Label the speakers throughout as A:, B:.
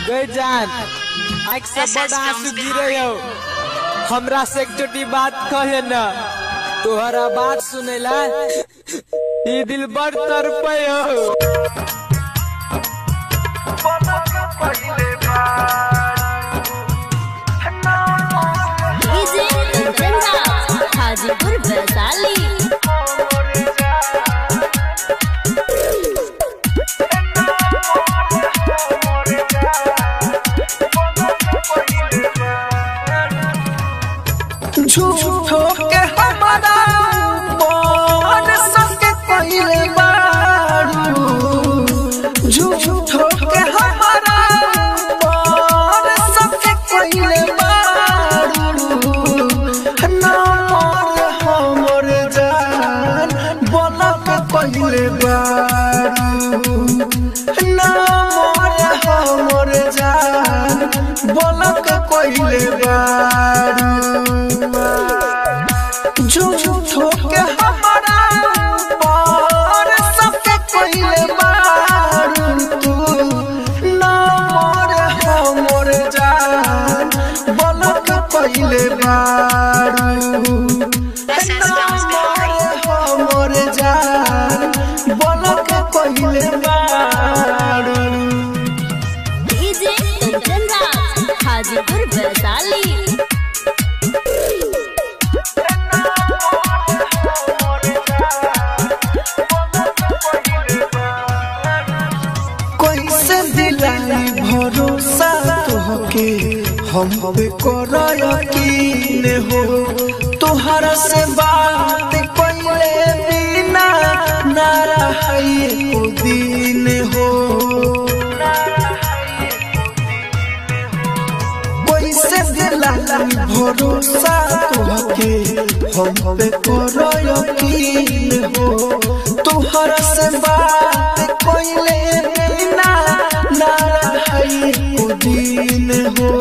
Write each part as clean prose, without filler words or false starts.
A: गई जान आँख से बड़ा आंसू गिरे हो। हमरा से एक छोटी बात कहे न, तोहरा बात सुनेला ये दिल बड़ तड़पे हो।
B: हाजीपुर वैशाली
C: झूठो के हमारा मन सबके पहिले बारू, झूठो के हमारा मन सबके पहिले बारू। ना मोर हमर जान बोलक पहिले बारू, ना मोर हमर जान बोलक पहिले बारू। झूठो के हमारा पर सबके पहिले बारू तू, ना मोर हमर जान बोलक पहिले बारू, ना मोर हमर जान बोलक पहिले बारू।
B: डीजे कंचन राज हाजीपुर वैशाली
C: भरोसा तोहके हम पे कर यकीन हो, तोहरा से बात कइले बिना ना रहिए को दिन हो। कैसे दिलाई भरोसा तोहके हम पे कर यकीन हो, तोहरा से बात कइले बिना ना दिन हो।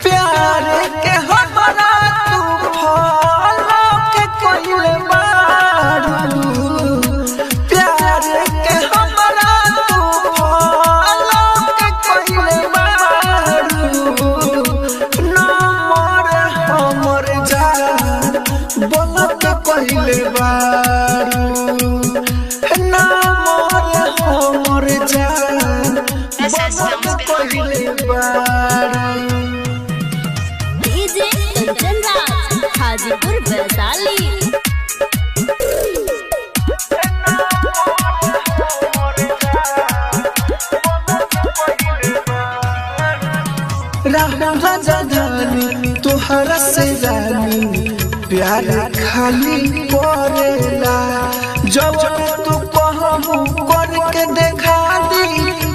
C: प्यार के हमारा तू फॉलो के कइले बारू, प्यार के हमारा तू फॉलो के कइले बारू। ना मोर हमर जान बोलक कइले बारू, ना मोर हमर जान बोलक कइले बारू।
B: डीजे कंचन राज हाजीपुर वैशाली
C: राजा जानी तोहरा से जानी प्यार खाली करेला, जब तू कहबू करके देखा दी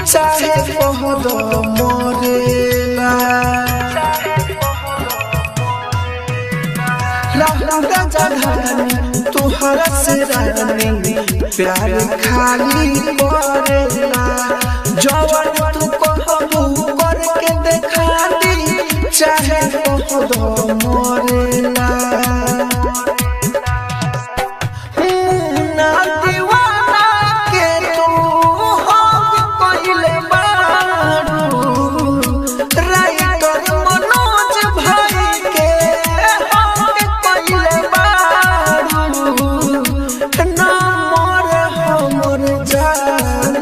C: चाहे कह दो मरेला। राजा जानी तोहरा से जानी प्यार खाली करेला, जब तू कहबू करके देखा दी चाहे कह दो मरेला। मुन्ना दीवाना के तू हम पहिले बारू, राइटर मनोज भाई के हम पहिले बारू। ना मोर हमर जान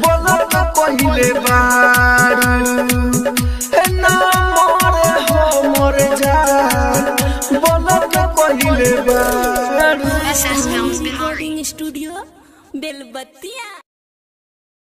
C: बोलक पहिले बारू, ना मोर हमर जान बोलक पहिले बारू।
B: रिकॉर्डिंग स्टूडियो बेलबत्तिया।